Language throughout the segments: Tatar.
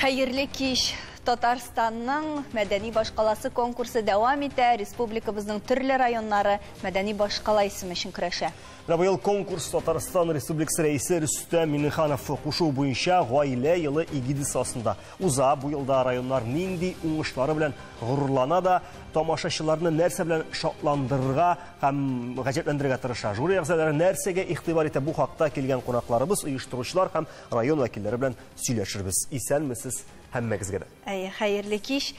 Hayırlı kиш. Татарстанның мәдәни башкаласы конкурсы дәвам итә. Республикабызның төрле районнары мәдәни башкала исеме өчен көрәшә. Быел конкурс Татарстан Республикасы рәисе Рөстәм Миңнеханов кушу буенча гаилә елы игидис асында. Уза бу елда районнар нинди уңышлары белән горурлана да тамашачыларны нәрсә белән шатландырырга һәм гаҗәпләндерергә тырыша. Жюри әгъзалары нәрсәгә игътибар итә, бу хакта килгән кунакларыбыз, оештыручылар һәм район вәкилләре белән сөйләшербез. Исәнмесез һәммәгезгә дә. Хәерле кич.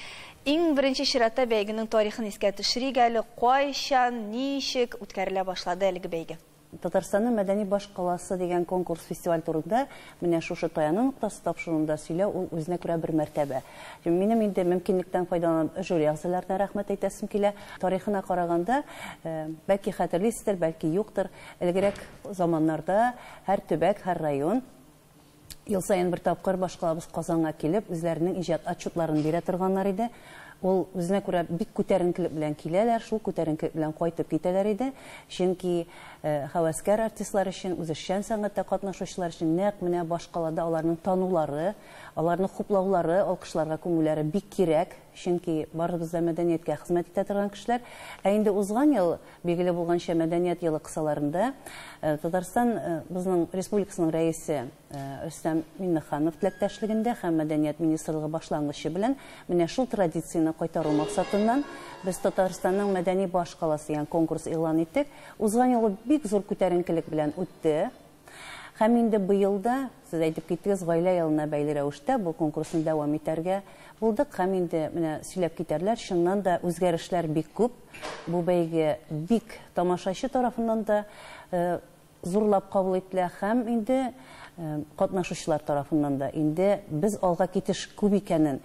Иң беренче чиратта бәйгенең тарихын искә төшерик әле. Кайчан, ничек үткәрелә башлады әлеге бәйге? Татарстанның мәдәни башкаласы дигән конкурс фестиваль турында менә шушы таяну ноктасы тапшыруында сөйләү ул үзенә күрә бер мәртәбә. Минем инде мөмкинлектән файдаланып жюри әгъзаларына рәхмәт әйтәсем килә. Тарихына караганда, бәлки хәтерлисездер, бәлки юктыр. Элегрәк заманнарда һәр төбәк, һәр район ел сайын бер тапкыр башкалабыз Казанга килеп, үзләренең иҗат отчетларын бирә торганнар иде. Ул үзенә күрә бик күтәренкелек белән киләләр, шул күтәренкелек белән кайтып китәләр иде. Чөнки хәвәскәр артистлар өчен, үзешчән сәнгатьтә катнашучылар өчен нәкъ менә башкалада аларның танулары, аларның хуплаулары, алкышларга күмүләре бик кирәк. Чөнки барыбыз да мәдәнияткә хезмәт итә торган кешеләр. Ә инде узган ел билгеле булганча мәдәният елы кысаларында Татарстан безнең республикасының рәисе Рөстәм Миңнеханов теләктәшлегендә һәм мәдәният министрлыгы башлангычы белән менә шул традицияне кайтару максатыннан без Татарстанның мәдәни башкаласы дигән конкурс игълан иттек. Узган ел бик зур күтәренкелек белән үтте. Һәм инде быел да, сез әйтеп киттегез, гаилә елына бәйле рәвештә бу конкурсны дәвам итәргә булдык. Һәм инде менә сөйләп китәрләр, чыннан да үзгәрешләр бик күп. Бу бәйге бик тамашачы тарафыннан да зурлап кабул ителә һәм инде катнашучылар тарафыннан да инде без алга китеш күп икәнен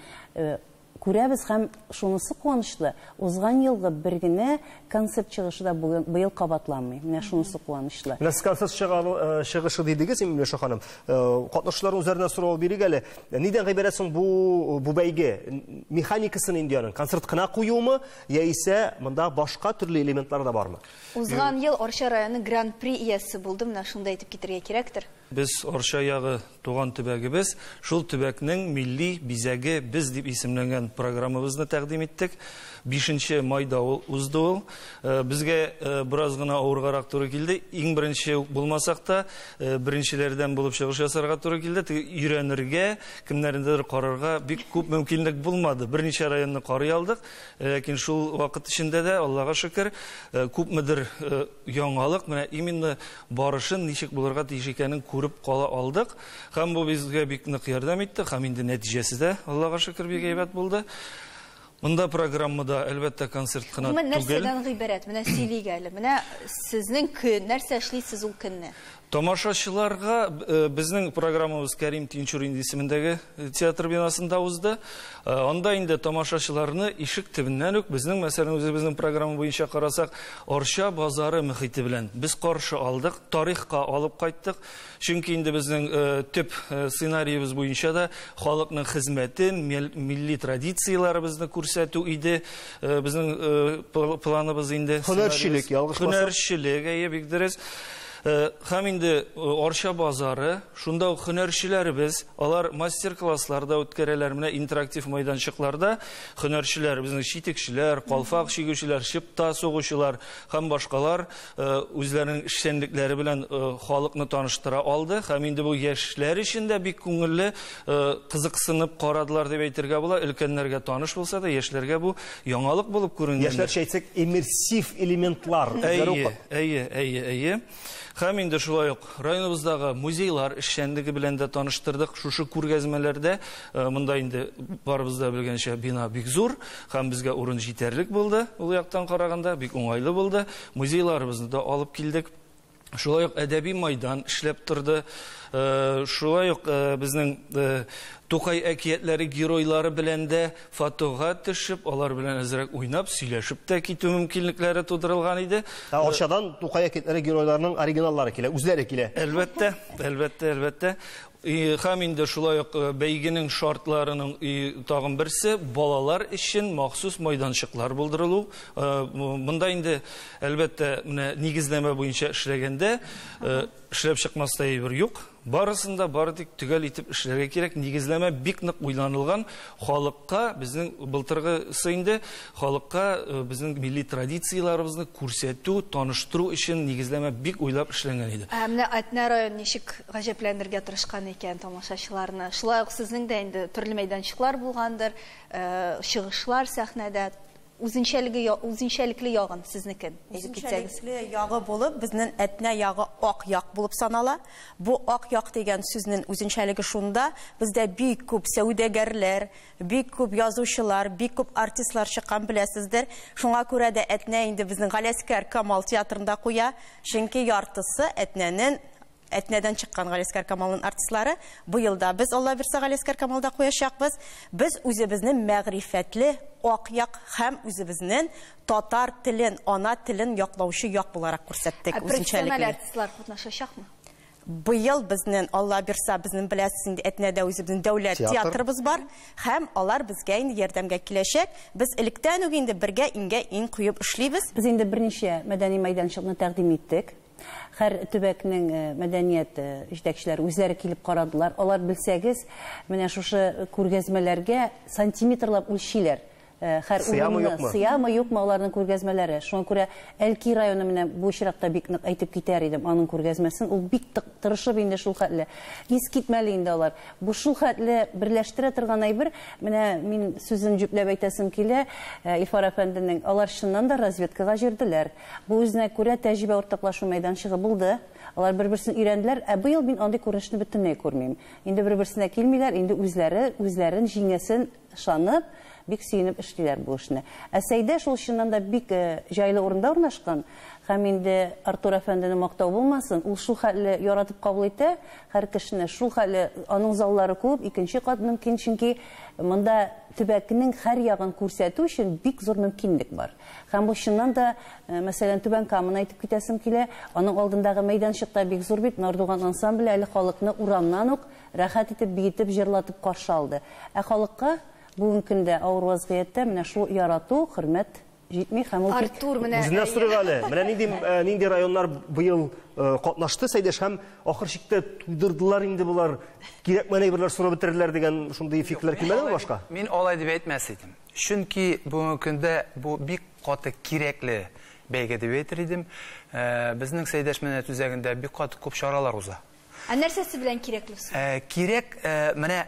күрәбез һәм шунысы куанычлы. Узган елгы бер генә концерт чыгышы да быел кабатланмый. Менә шунысы куанычлы. Менә концерт чыгышы дидегез, Миңлеша ханым. Катнашучылар үзләренә сорау бирик әле. Нидән гыйбарәт соң бу бәйге? Механикасын инде аның концерт кына куюмы, яисә монда башка төрле элементлар да бармы? Узган ел Орча районы гран-при иясе булды. Менә шунда әйтеп китәргә кирәктер. Без Орча ягы туган төбәгебез, шул төбәкнең милли бизәге без дип исемләнгән программабызны тәкъдим иттек. 5 майда узды ул. Безгә бераз гына авыргарак туры килде. Иң беренче булмасак та, беренчеләрдән булып чыгыш ясарга туры килде. Өйрәнергә, кемнәрнедер карарга бик күп мөмкинлек булмады. Берничә районны карый алдык. Ләкин шул вакыт эчендә дә, Аллага шөкер, күпмедер яңалык, менә именно барышын ничек булырга тиеш икәнен күреп кала алдык. Һәм бу безгә бик нык ярдәм итте. Һәм инде нәтиҗәсе дә, Аллага шөкер, бик әйбәт булды. Монда программада әлбәттә концерт кына түгел. Нәрсәдән гыйбарәт? Менә сөйлик әле. Менә сезнең көн, нәрсә эшлисез ул көнне? Тамашачыларга безнең программабыз Кәрим Тинчурин исемендәге театр бинасында узды. Анда инде тамашачыларны ишек төбеннән үк безнең, мәсәлән, үзебезнең программа буенча карасак, Орча базары мөхите белән без каршы алдык, тарихка алып кайттык. Чөнки инде безнең төп сценариебыз буенча да халыкның хезмәтен, милли традицияларыбызны күрсәтү иде. Безнең планыбыз инде һөнәрчелек, ялгышмаса. Һөнәрчелек, бик дөрес. Һәм инде Орча базары, шунда һөнәрчеләребез, алар мастер-классларда үткәрәләр, менә интерактив майданчыкларда һөнәрчеләр, безнең читекчеләр, калфак чигүчеләр, чыпта сугучылар һәм башкалар үзләренең эшчәнлекләре белән халыкны таныштыра алды. Һәм инде бу яшьләр өчен дә бик күңелле, кызыксынып карадылар дип әйтергә була. Өлкәннәргә таныш булса да, яшьләргә бу яңалык булып күренгән. Яшьләрчә әйтсәк, иммерсив элементлар. Әйе. Һәм инде шулай ук районыбыздагы музейлар эшчәнлеге белән дә таныштырдык. Шушы күргәзмәләрдә монда инде барыбыз да белгәнчә бина бик зур һәм безгә урын җитәрлек булды. Ул яктан караганда бик уңайлы булды. Музейларыбызны да алып килдек. Шулай ук әдәби майдан эшләп торды. Шулай ук безнең Тукай әкиятләре геройлары белән дә фотога төшеп, алар белән әзрәк уйнап, сөйләшеп тә китү мөмкинлекләре тудырылган иде. Орчадан Тукай әкиятләре геройларының оригиналлары килә, үзләре килә. Әлбәттә. Һәм инде шулай ук бәйгенең шартларының тагын берсе балалар өчен махсус майданчыклар булдырылу. Монда инде әлбәттә менә нигезләмә буенча эшләгәндә эшләп чыкмаста әйбер юк. Барысында бары тик төгәл итеп эшләргә кирәк. Нигезләмә бик нык уйланылган. Халыкка безнең былтыргысы инде халыкка безнең милли традицияларыбызны күрсәтү, таныштыру өчен нигезләмә бик уйлап эшләнгән иде. Менә Әтнә район ничек гаҗәпләнергә тырышкан икән тамашачыларны. Шулай ук сезнең дә инде төрле мәйданчыклар булгандыр, чыгышлар сәхнәдә. Үзенчәлекле ягын сезнекен әйтеп китсәгез. Үзенчәлекле ягы булып, безнең Әтнә ягы ак як булып санала. Бу ак як дигән сүзнең үзенчәлеге шунда, бездә бик күп сәүдәгәрләр, бик күп язучылар, бик күп артистлар чыккан беләсездер. Шуңа күрә дә Әтнә инде безнең Галәскәр Камал театрында куя, чөнки яртысы Әтнәдән чыккан Галәскәр Камалның артистлары. Бу елда без Алла бирсә Галәскәр Камалда куячакбыз. Без үзебезнең мәгърифәтле ак як һәм үзебезнең татар телен, ана телен яклаучы як буларак күрсәттек үзенчәлекле. Профессиональ артистлар катнашачакмы? Бу ел безнең Алла бирсә безнең беләсез инде Әтнәдә үзебезнең дәүләт театрыбыз бар һәм алар безгә инде ярдәмгә киләчәк. Без электән үк инде бергә иңгә куеп эшлибез. Без инде берничә мәдәни мәйданчыкны тәкъдим иттек. Һәр төбәкнең мәдәният җитәкчеләре үзләре килеп карадылар. Алар билсәгез, менә шушы күргәзмәләргә сантиметрлап үлчиләр. Һәр урынны сыямы юкмы аларның күргәзмәләре. Шуңа күрә Әлки районы менә бу чиракта бик нык әйтеп китәр идем аның күргәзмәсен. Ул бик тырышып инде шул хәтле. Ис китмәле инде алар. Бу шул хәтле берләштерә торган әйбер. Менә мин сүзен җүпләп әйтәсем килә. Илфар әфәнденең алар чыннан да разведкага җирделәр. Бу үзенә күрә тәҗрибә уртаклашу мәйданчыгы булды. Алар бер-берсен өйрәнделәр. Бу ел мин андый күренешне бөтенләй күрмим. Инде бер-берсенә килмиләр, инде үзләрен җиңәсен ышанып бик сөенеп эшлиләр бу эшне. Сәйдә шул чыннан да бик җайлы урында урнашкан. Һәм инде Артур әфәндене мактау булмасын, ул шул хәтле яратып кабул итә, һәр кешене шул хәтле аның заллары күп, икенче кат мөмкин, чөнки монда төбәкнең һәр ягын күрсәтү өчен бик зур мөмкинлек бар. Һәм бу чыннан да, мәсәлән, Түбән Каманы әйтеп китәсем килә, аның алдындагы мәйданчыкта бик зур бит Нардуган ансамбле әле халыкны урамнан ук рәхәт итеп, биетеп, җырлатып каршы алды. Халыкка бүгенге көндә авыр вазгыятьтә менә шул ярату, хөрмәт җитми һәм ул Артур менә үзенә сорыгалы. Менә нинди районнар быел катнашты, Сәйдәш, һәм ахыр чиктә туйдырдылар инде булар. Кирәкмәгән әйберләр сорап бетерделәр дигән шундый фикерләр килмәдеме башка? Мин алай дип әйтмәс идем. Чөнки бүгенге көндә бу бик каты кирәкле бәйге дип әйтер идем. Безнең Сәйдәш менә үзәгендә бик каты күп чаралар уза. Нәрсәсе белән кирәкле? Кирәк менә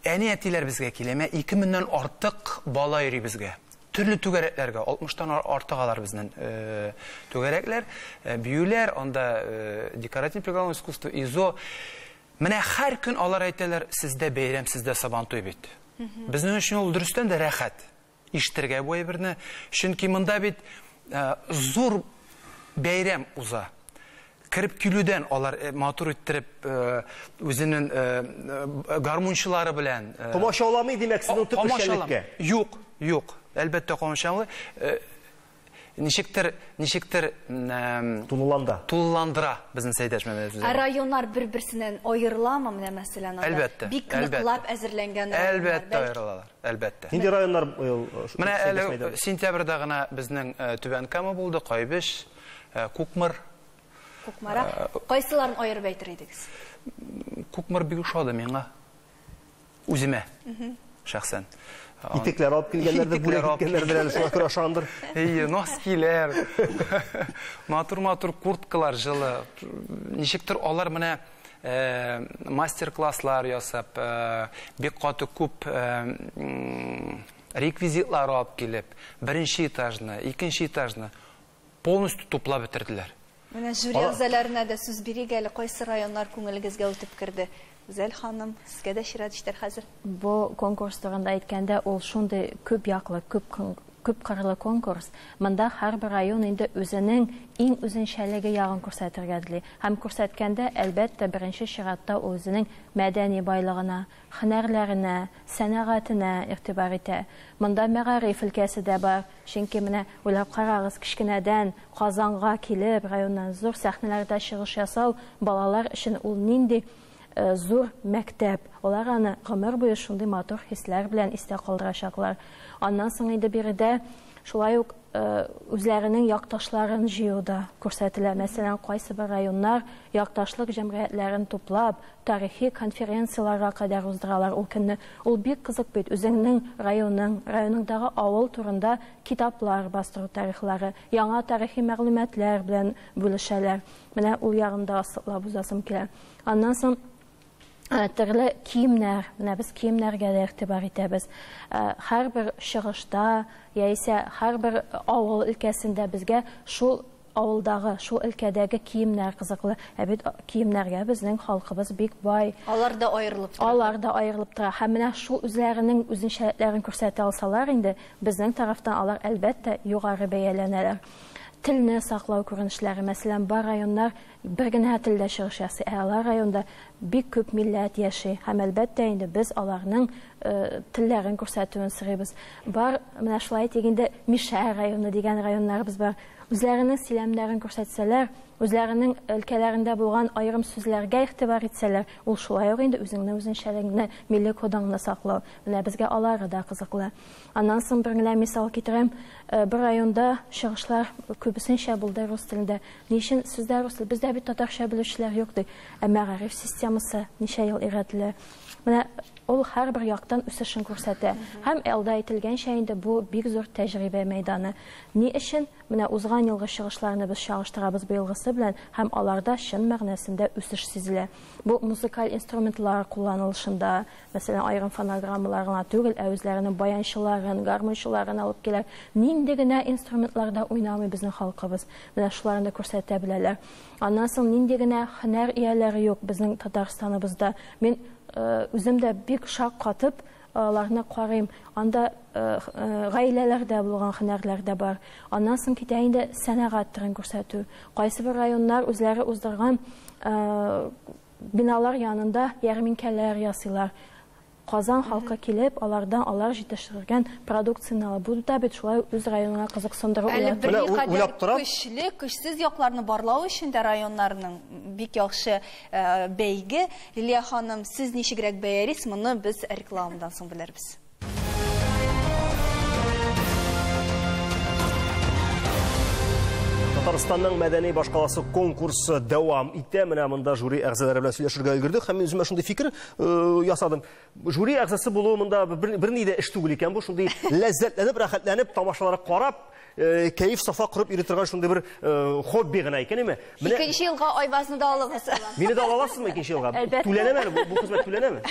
әниятиләр безгә килә. 2000-нән артык бала йөри безгә. Төрле түгәрәкләргә, 60-тан артыгалар безнең түгәрәкләр, биюләр, анда декоратив прикладное искусство, ИЗО. Менә һәр көн алар әйтәләр, сездә бәйрәм, сездә Сабантуй бит. Безнең өчен ул дөрестән дә рәхәт. Иштергә бу әйберне, чөнки монда бит зур бәйрәм уза. Кіріп килүдән алар матур иттереп үзенең гармунчылары белән Комашауламый димәк сезнең төп эшчәнлеккә. Юк. Әлбәттә комашаулы. Ничектер тулыландыра безнең Сәйдәш Мәмәдев үзәге. Районнар бер-берсеннән аерыламы менә мәсәлән анда? Бик ныклап әзерләнгән районнар. Әлбәттә аерылалар. Әлбәттә. Нинди районнар менә сентябрьдә гына безнең Түбән Кама булды, Кайбеш, Кукмар. Кукмара. Кайсыларын аерып әйтер идегез? Кукмар бик ошады миңа. Үземә. Шәхсән. Итекләр алып килгәннәрдер, бүләк иткәннәрдер әле шуңа күрә ошандыр. Носкиләр. Матур курткалар җылы. Ничектер алар менә мастер-класслар ясап, бик каты күп реквизитлар алып килеп, беренче этажны, икенче этажны полностью туплап бетерделәр. Менә жюри әгъзаларына да сүз бирик әле, кайсы районнар күңелегезгә үтеп керде? Гүзәл ханым, сезгә дә чират җитәр хәзер. Бу конкурс турында әйткәндә, ул шундый күп яклы, күп кырлы конкурс. Монда һәрбер район инде үзенең иң үзенчәлеге ягын күрсәтергә тели. Һәм күрсәткәндә, әлбәттә, беренче чиратта үзенең мәдәни байлыгына, һөнәрләренә, сәнәгатенә игътибар итә. Монда мәгариф өлкәсе дә бар. Чөнки менә уйлап карагыз, кичкенәдән Казанга килеп, районнан зур сәхнәләрдә чыгыш ясау балалар өчен ул нинди зур мәктәп. Олар аны гомер буе шундый матур хисләр белән истә калдырачаклар. Аннан соң инде биредә шулай ук үзләренең якташларын җыюда күрсәтелә. Мәсәлән, кайсы бер районнар якташлык җәмгыятьләрен туплап, тарихи конференцияларга кадәр уздыралар ул көнне. Ул бик кызык бит, үзеңнең районыңдагы авыл турында китаплар бастыру тарихлары, яңа тарихи мәгълүматлар белән бүлешәләр. Менә ул ягында асыклап узасым килә. Аннан соң төрле киемнәр, менә без киемнәргә дә игътибар итәбез. Һәрбер чыгышта, яисә һәрбер авыл өлкәсендә безгә шул авылдагы, шул өлкәдәге киемнәр кызыклы. Бит киемнәргә безнең халкыбыз бик бай. Алар да аерылып тора. Алар да аерылып тора. Һәм менә шул үзләренең үзенчәлекләрен күрсәтә алсалар инде, безнең тарафтан алар әлбәттә югары бәяләнәләр. Телне саклау күренешләре, мәсәлән, бар районнар бер генә телдә чыгыш ясый, алар районда бик күп милләт яши. Һәм әлбәттә инде без аларның телләрен күрсәтүен сорыйбыз. Бар, менә шулай дигәндә, Мишә районы дигән районнарыбыз бар. Үзләренең сөйләмнәрен күрсәтсәләр, үзләренең өлкәләрендә булган аерым сүзләргә игътибар итсәләр, ул шулай ук инде үзеңнең үзенчәлегеңне, милли кодыңны саклау. Менә безгә алары да кызыклы. Аннан соң бер генә мисал китерәм. Бер районда чыгышлар күбесенчә булды рус телендә. Ничен сүзләр рус, бездә бит татарча белүчеләр юк ди. Мәгариф системасы ничә ел өйрәтелә. Менә ул һәрбер яктан үсешен күрсәтә. Һәм алда әйтелгәнчә инде бу бик зур тәҗрибә мәйданы. Ни өчен менә узган елгы чыгышларны без чагыштырабыз бу елгысы белән, һәм аларда чын мәгънәсендә үсеш сизелә. Бу музыкаль инструментлар кулланылышында, мәсәлән, айрым фонограммаларына түгел, үзләренең баянчыларын, гармончыларын алып киләр. Нинди генә инструментларда уйнамый безнең халкыбыз. Менә шуларны күрсәтә беләләр. Аннан соң нинди генә һөнәр ияләре юк безнең Татарстаныбызда. Мин үзем дә бик шак катып аларны карыйм. Анда гаиләләрдә булган һөнәрләр дә бар. Аннан соң китә инде сәнәгать түрен күрсәтү. Кайсы бер районнар үзләре уздырган биналар янында ярминкәләр ясыйлар. Казан халкы килеп, алардан алар җитештергән продукцияны алып, бу да бит шулай үз районына кызыксындыру. Әле бер көчле, көчсез якларны барлау өчен дә районнарның бик яхшы бәйге. Лилия ханым, сез ничегрәк бәярис, моны без рекламадан соң белербез. Татарстанның мәдәни башкаласы конкурсы дәвам итә. Менә монда жюри әгъзалары белән сөйләшергә өлгердек. Һәм мин үземә шундый фикер ясадым. Жюри әгъзасы булу монда бер ни дә эш түгел икән. Бу шундый ләззәтләнеп, рәхәтләнеп, тамашаларга карап, кәеф сафа кырып йөри торган шундый бер хобби гына икән, әйме? Икенче елга айбазны да алыгыз. Мине дә аласызмы икенче елга? Түләнәме бу хезмәт түләнәме?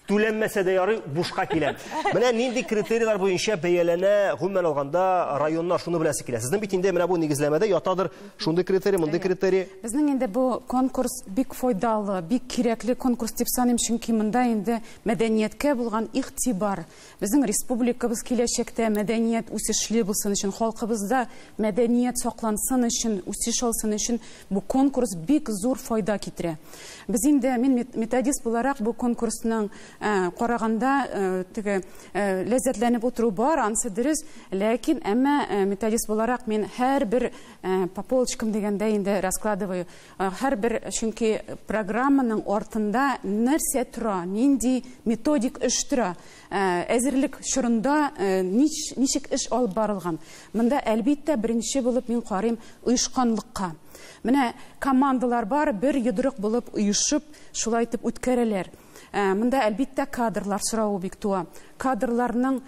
Түләнмәсә дә ярый, бушка киләм. Менә нинди критерийлар буенча бәяләнә, гомумән алганда районнар шуны беләсе килә. Сезнең бит инде менә бу нигезләмәдә ятадыр шундый критерий, мондай критерий. Безнең инде бу конкурс бик файдалы, бик кирәкле конкурс дип саныйм, чөнки монда инде мәдәнияткә булган игътибар. Безнең республикабыз киләчәктә мәдәният үсешле булсын өчен, халкыбызда мәдәният саклансын өчен, үсеш алсын өчен бу конкурс бик зур файда китерә. Без инде, мин методист буларак бу конкурсның караганда теге ләззәтләнеп утыру бар, ансы дөрес, ләкин әмма методист буларак мин һәрбер по полочкам дигәндә инде раскладываю. Һәрбер, чөнки программаның артында нәрсә тора, нинди методик эш тора, әзерлек чорында ничек эш алып барылган. Монда әлбәттә беренче булып мин карыйм оешканлыкка. Менә командалар бар, бер йодрык булып оешып, шулай итеп үткәрәләр. Монда әлбәттә кадрлар сорауы бик туа. Кадрларның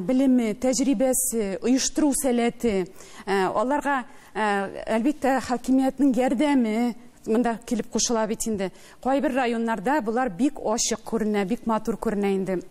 белеме, тәҗрибәсе, оештыру сәләте, аларга әлбәттә хакимиятның ярдәме монда килеп кушыла бит инде. Кайбер районнарда булар бик ачык күренә, бик матур күренә инде.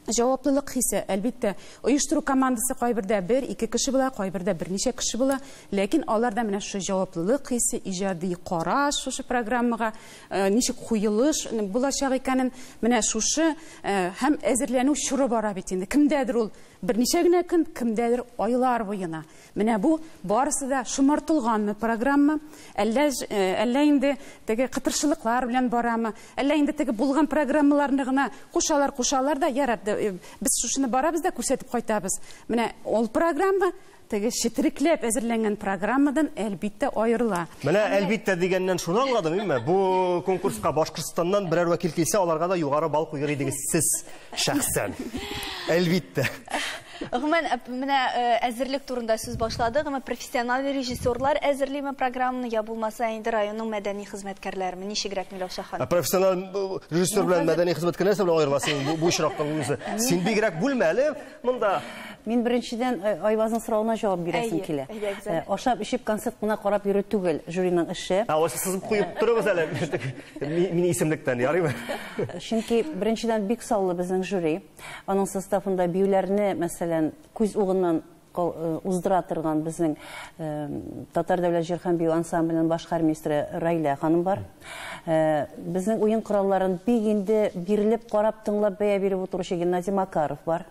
Җаваплылык хисе, әлбәттә, оештыру командасы кайбердә 1-2 кеше була, кайбердә берничә кеше була, ләкин аларда менә шу җаваплылык хисе, иҗади караш шушы программага ничек куелыш булачак икәнен менә шушы һәм әзерләнү чоры бара бит инде. Кемдәдер ул берничә генә көн, кемдәдер айлар буена. Менә бу барысы да шомартылганмы программа, әллә инде теге кытыршылыклар белән барамы, әллә инде теге булган программаларны гына кушалар да ярады. Без шушыны барабыз да күрсәтеп кайтабыз. Менә ул программа теге четерекләп әзерләнгән программадан әлбәттә аерыла. Менә әлбәттә дигәннән шуны аңладым, әйме? Бу конкурска Башкортстаннан берәр вәкил килсә, аларга да югары бал куйыр идегез сез шәхсән. Әлбәттә. Гомумән, менә әзерлек турында сүз башладык, һәм профессиональ режиссерлар әзерлиме программаны, я булмаса инде районның мәдәни хезмәткәрләре, ничегрәк Миләүшә ханым? Профессиональ режиссер белән мәдәни хезмәткәр нәрсә белән аерыласың бу очрактан үзе. Син бигрәк бүлмәле монда. Мин беренчедән Айвазның соравына җавап бирәсем килә. Ашап ишеп концерт кына карап йөрү түгел жюриның эше. Сызып куеп торыгыз әле. Мин исемлектән ярыймы? Чөнки беренчедән бик саулы безнең жюри. Аның составында биюләрне, мәсәлән, күз угыннан уздыра торган безнең Татар дәүләт җыр һәм бию ансамбленең баш хормистры Райла ханым бар. Безнең уен коралларын бик инде бирелеп карап тыңлап бәя биреп утыручы Геннадий Макаров бар.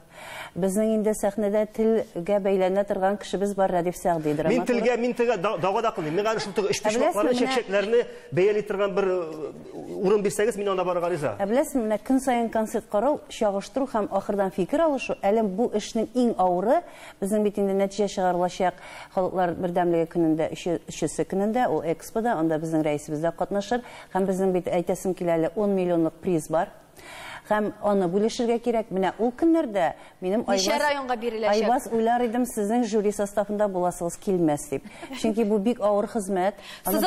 Безнең инде сәхнәдә телгә бәйләнә торган кешебез бар, Радиф Сәгъди драматург. Мин телгә дага да кылмыйм. Мин аны шул эш-пешмакларны, чәкчәкләрне бәяли торган бер урын бирсәгез, мин анда барырга риза. Беләсезме, менә көн саен концерт карау, чагыштыру һәм ахырдан фикер алышу, әле бу эшнең иң авыры, безнең бит инде нәтиҗә чыгарылачак Халыклар бердәмлеге көнендә, 3-се көнендә, ул экспода, анда безнең рәисебез дә катнашыр, һәм безнең бит әйтәсем килә әле 10 миллионлык приз бар. Һәм аны бүлешергә кирәк. Менә ул көннәрдә минем Айваз уйлар идем, сезнең жюри составында буласыгыз килмәс дип. Чөнки бу бик авыр хезмәт. Аны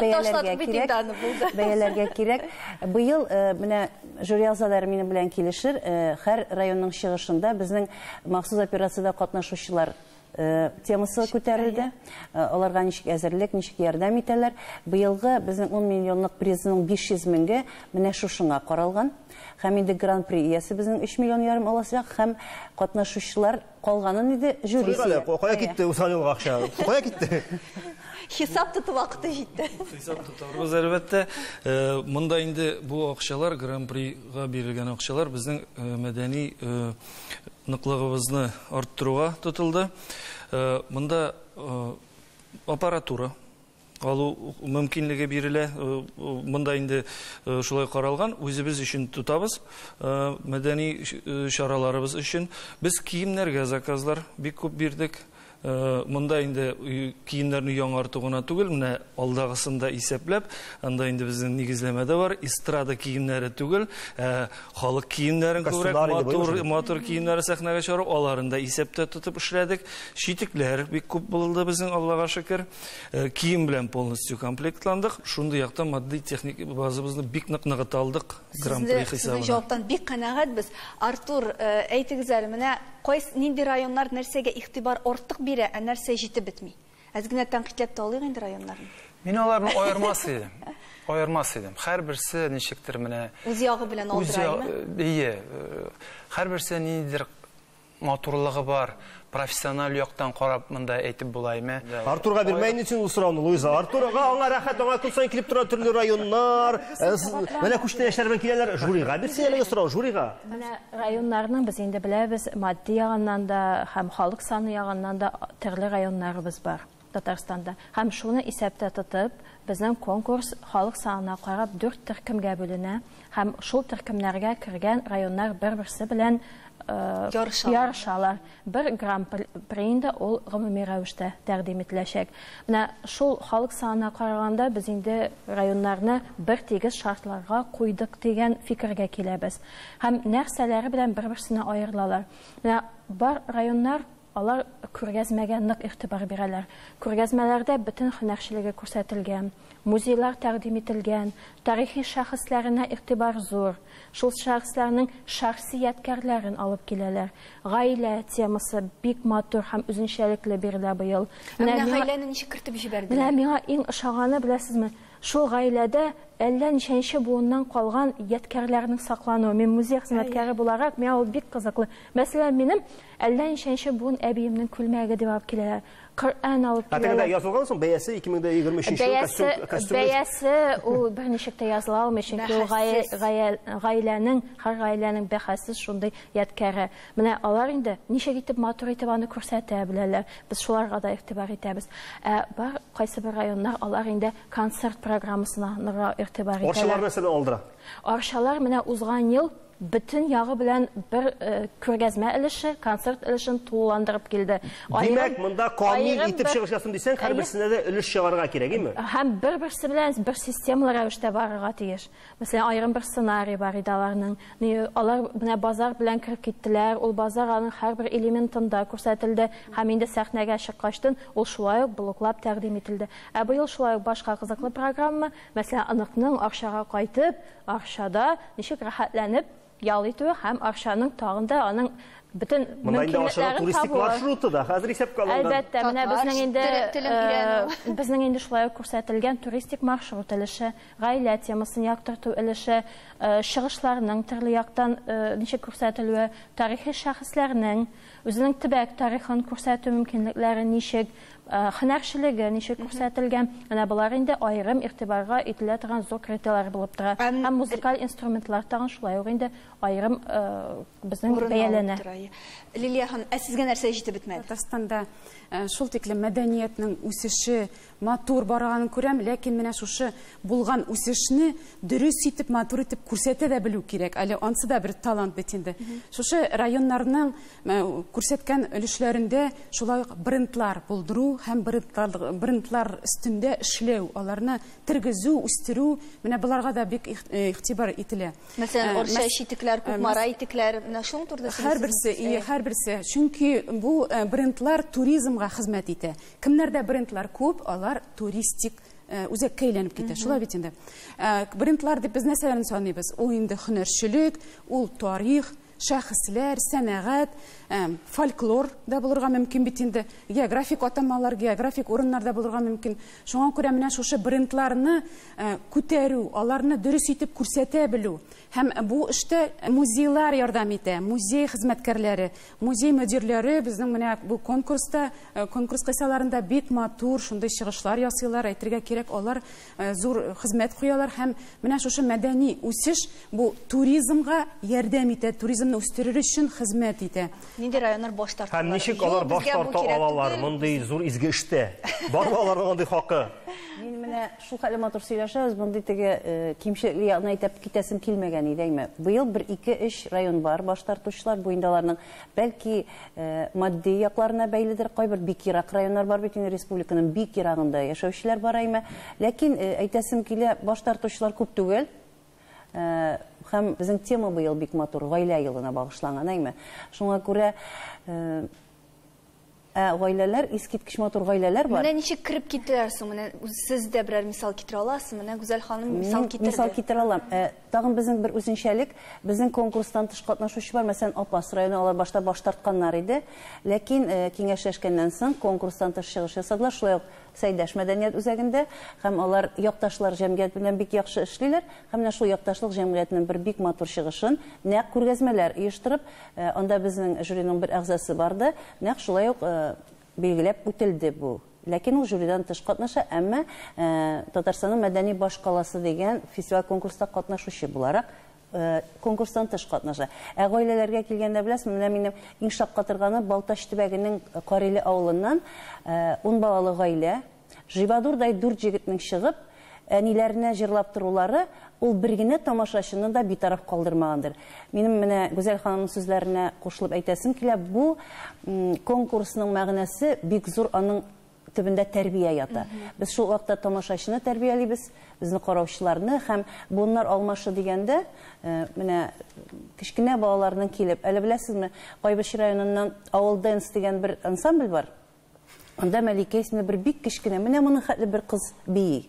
бәяләргә кирәк. Быел менә жюри әгъзалары минем белән килешер. Һәр районның чыгышында безнең махсус операциядә катнашучылар темасы күтәрелде. Аларга ничек әзерлек, ничек ярдәм итәләр. Быелгы безнең 10 миллионлык призның 500 меңгә менә шушыңа каралган. Һәм инде гран-при иясе безнең 3,5 миллион алачак, һәм катнашучылар калганын иде жюрисе. Кая китте усалыгы акча? Кая китте? Хисап тотып вакыты җитте. Хисап тотарбыз әлбәттә. Монда инде бу акчалар, гран-прига бирелгән акчалар безнең мәдәни ныклыгыбызны арттыруга тотылды. Монда аппаратура алу мөмкинлеге бирелә. Монда инде шулай каралган, үзебез өчен тутабыз, мәдәни чараларыбыз өчен. Без киемнәргә заказлар бик күп бирдек. Монда инде киемнәрне яңарту гына түгел, менә алдагысында исәпләп, анда инде безнең нигезләмәдә бар, эстрада киемнәре түгел, халык киемнәрен күбрәк, матур киемнәре сәхнәгә чыгару, аларында исәптә тотып эшләдек. Читекләр бик күп булды безнең, Аллага шөкер. Кием белән полностью комплектландык. Шундый якта матди техник базабызны бик нык ныгыталдык. Гран-при хисабына. Сез җаваптан бик канәгатьбез. Артур, әйтегез әле, менә нинди районнар нәрсәгә игътибар артык бирә, ә нәрсә җитеп бетми? Әз генә тәнкыйтьләп тә алыйк инде районнарны. Мин аларны аермас идем. Һәрберсе ничектер менә үз ягы белән алдыраймы? Һәрберсе ниндидер матурлыгы бар, профессиональ яктан карап монда әйтеп булаймы? Артурга бирмәйин өчен ул сорауны, Луиза. Артурга аңа рәхәт, аңа көн саен килеп тора төрле районнар. Менә күчтә яшәр белән киләләр. Жюрига бирсә әлеге сорау, жюрига. Менә районнарның без инде беләбез, матди ягыннан да һәм халык саны ягыннан да төрле районнарыбыз бар Татарстанда. Һәм шуны исәптә тотып, безнең конкурс халык санына карап 4 төркемгә бүленә, һәм шул төркемнәргә кергән районнар бер-берсе белән ярышалар. Бер гран-прида ул гомуми рәвештә тәкъдим ителәчәк. Менә шул халык санына караганда без инде районнарны бер тигез шартларга куйдык дигән фикергә киләбез. Һәм нәрсәләре белән бер-берсенә аерылалар. Менә бар районнар алар күргәзмәгә нык игътибар бирәләр. Күргәзмәләрдә бөтен һөнәрчелеге күрсәтелгән, музейлар тәкъдим ителгән, тарихи шәхесләренә игътибар зур. Шул шәхесләрнең шәхсияткәрләрен алып киләләр. Гаилә темасы бик матур һәм үзенчәлекле бирелә быел. Менә гаиләне ничек кертеп җибәрделәр? Менә миңа иң ошаганы беләсезме? Шул гаиләдә әллә ничәнче буыннан калган ядкәрләрнең саклануы. Мин музей хезмәткәре буларак, миңа ул бик кызыклы. Мәсәлән, минем әллә ничәнче буын әбиемнең күлмәге дип алып киләләр. Коръан алып киләләр. Әтәгәдә язылган соң бәясе 2023 ел костюм. Бәясе ул берничек тә языла алмый, чөнки ул гаиләнең, һәр гаиләнең бәһасез шундый ядкәре. Менә алар инде ничек итеп матур итеп аны күрсәтә беләләр. Без шуларга да игътибар итәбез. Бар кайсы бер районнар алар инде концерт программасына ныграк игътибар итәләр. Арчалар мәсәлән алдыра. Арчалар менә узган ел bütün yağı bilen bir körgezme ilişi, konser ilişini tuğlandırıp geldi. Demek, bunda kamil itip çıkışasın desen, her birisine de ilişki çıkarığa gerek mi? Hem birisi bilen bir sistemalar işte barığa tiyiş. Mesela ayrım bir senaryo var idalarının. Onlar bazar bilen kirip gittiler, o bazarın her bir elementinde көрсәтілді, hem indi sahnege çıkıştın, o şulay bloklap təqdim etildi. Bu yıl şulay başka kızıklı programı, mesela anıqның akşağa qaytıp, akşada nişik rahatlanıp, yalıydı, hem akşanın tağında onun bütün mümkünliklerin turistik marşrutu da hazır hesap kalıngan. Elbette, bizning endi şulay көрсәтілген turistik marşrut ilişi, gaile temasını yaktırtı ilişi, шығышларының түрлі яқтан неше көрсәтілуі, тарихи шәхесләрнең өзінің төбәк тарихын көрсәту мөмкинлекләре ничек, һөнәрчелеге ничек күрсәтелгән. Менә булар инде аерым игътибарга ителә торган зур критерийлар булып тора. Һәм музыкаль инструментлар тагын шулай ук инде аерым безнең бәяләнә. Лилия ханым, сезгә нәрсә җитеп бетмәде? Татарстанда шул тиклем мәдәниятның үсеше матур барганын күрәм, ләкин менә шушы булган үсешне дөрес итеп, матур итеп күрсәтә дә белү кирәк. Әле ансы да бер талант бит инде. Шушы районнарның күрсәткән өлешләрендә шулай брендлар булдыру һәм брендлар өстендә эшләү, аларны тергезү, үстерү, менә буларга да бик игътибар ителә. Мәсәлән, орча итекләр, кукмара итекләр, менә шуның турында һәр берсе, чөнки бу брендлар туризмга хезмәт итә. Кемнәрдә брендлар күп, алар туристик үзәккә әйләнеп китә. Шулай бит инде. Брендлар дип без нәрсәләрне саныйбыз? Ул инде һөнәрчелек, ул тарих, шәхесләр, сәнәгать, фольклор да булырга мөмкин бит инде. Географик атамалар, географик урыннарда булырга мөмкин. Шуңа күрә менә шушы брендларны күтәрү, аларны дөрес итеп күрсәтә белү. Һәм бу эштә музейлар ярдәм итә, музей хезмәткәрләре, музей мөдирләре безнең менә бу конкурс кысаларында бик матур шундый чыгышлар ясыйлар, әйтергә кирәк, алар зур хезмәт куялар һәм менә шушы мәдәни үсеш бу туризмга ярдәм итә, туризмны үстерер өчен хезмәт итә. Нинди районнар баш тарталар? Һәм ничек алар баш тарта алалар мондый зур изге эштә? Бар аларның андый хакы? Мин менә шул хәле матур сөйләшәбез, мондый теге кимчелекле ягына әйтеп китәсем килмәгән иде әйме. Быел 1-2-3 район бар, баш тартучылар бу инде аларның бәлки матди якларына бәйледер, кайбер бик ерак районнар бар бит инде республиканың бик ерагында яшәүчеләр бар әйме. Ләкин әйтәсем килә, баш тартучылар күп түгел. Һәм безнең тема быел бик матур, гаилә елына багышланган әйме. Шуңа күрә гаиләләр, искиткеч матур гаиләләр бар. Менә ничек кирип киттеләр соң? Менә сез дә берәр мисал китерә аласыз? Менә Гүзәл ханым мисал китерде. Мисал китерә алам. Тагын безнең бер үзенчәлек, безнең конкурстан тыш катнашучы бар. Мәсәлән, Апас районы алар башта баш тартканнар иде. Ләкин киңәшләшкәннән соң конкурстан тыш чыгыш ясадылар. Шулай ук Сәйдәш мәдәният үзәгендә һәм алар якташлар җәмгыять белән бик яхшы эшлиләр. Һәм менә шул якташлык җәмгыятенең бер бик матур чыгышын нәкъ күргәзмәләр оештырып, анда безнең жюриның бер әгъзасы барды. Нәкъ шулай ук билгеләп үтелде бу. Ләкин ул жюридан тыш катнаша, әмма Татарстанның мәдәни башкаласы дигән фестиваль конкурста катнашучы буларак конкурстан тыш катнаша. Гаиләләргә килгәндә беләсез, менә минем иң шакка торганы Балташ төбәгенең Кареле авылыннан 10 балалы гаилә, Живадурдай 4 җегетнең чыгып, әниләренә җырлап торулары ул бер генә тамашачыны да битараф калдырмагандыр. Минем менә Гүзәл ханымның сүзләренә кушылып әйтәсем килә, бу конкурсның мәгънәсе бик зур, аның төбендә тәрбия ята. Без шул вакытта тамашачыны тәрбиялибез, безне караучыларны һәм бунлар алмашы дигәндә, менә кичкенә балаларның килеп, әле беләсезме, Кайбыш районыннан Авыл Dance дигән бер ансамбль бар. Анда Мәликә исемле бер бик кичкенә, менә моның хәтле бер кыз бии.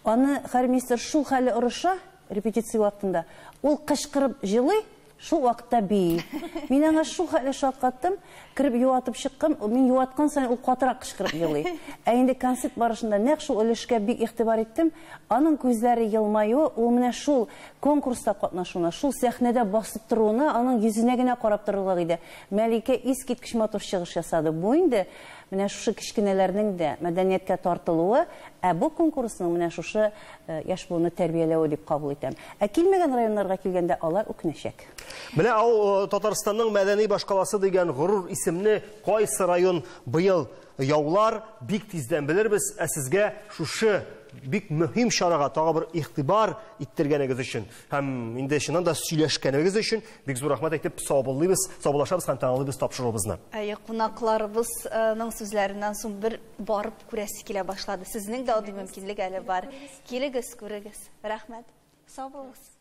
Аны хәрмистер шул хәле орыша, репетиция вакытында. Ул кычкырып җылый, шул вакытта бии. Мин аңа шул хәле шаккаттым, кирип юатып чыккан, мин юаткан саен ул катырак кычкырып җылый. Ә инде концерт барышында нәкъ шул өлешкә бик игътибар иттем. Аның күзләре елмаюы, ул менә шул конкурста катнашуына, шул сәхнәдә басып торуына, аның йөзенә генә карап торырлык иде. Мәликә искиткеч матур чыгыш ясады. Бу инде менә шушы кичкенәләрнең дә мәдәнияткә тартылуы, бу конкурсның менә шушы яшь буынны тәрбияләүе дип кабул итәм. Килмәгән районнарга килгәндә алар үкенәчәк. Менә ул Татарстанның мәдәни башкаласы дигән горур исемне кайсы район быел яулар, бик тиздән белербез. Сезгә шушы бик мөһим шарага тагы бер игътибар иттергәнегез өчен һәм инде чыннан да сөйләшкәнегез өчен бик зур рәхмәт әйтеп саубуллашабыз һәм таңлыйбыз тапшыруыбызны. Кунакларыбызның сүзләреннән соң бер барып күрәсе килә башлады. Сезнең дә андый мөмкинлек әле бар. Килегез, күрегез. Рәхмәт. Сау булыгыз.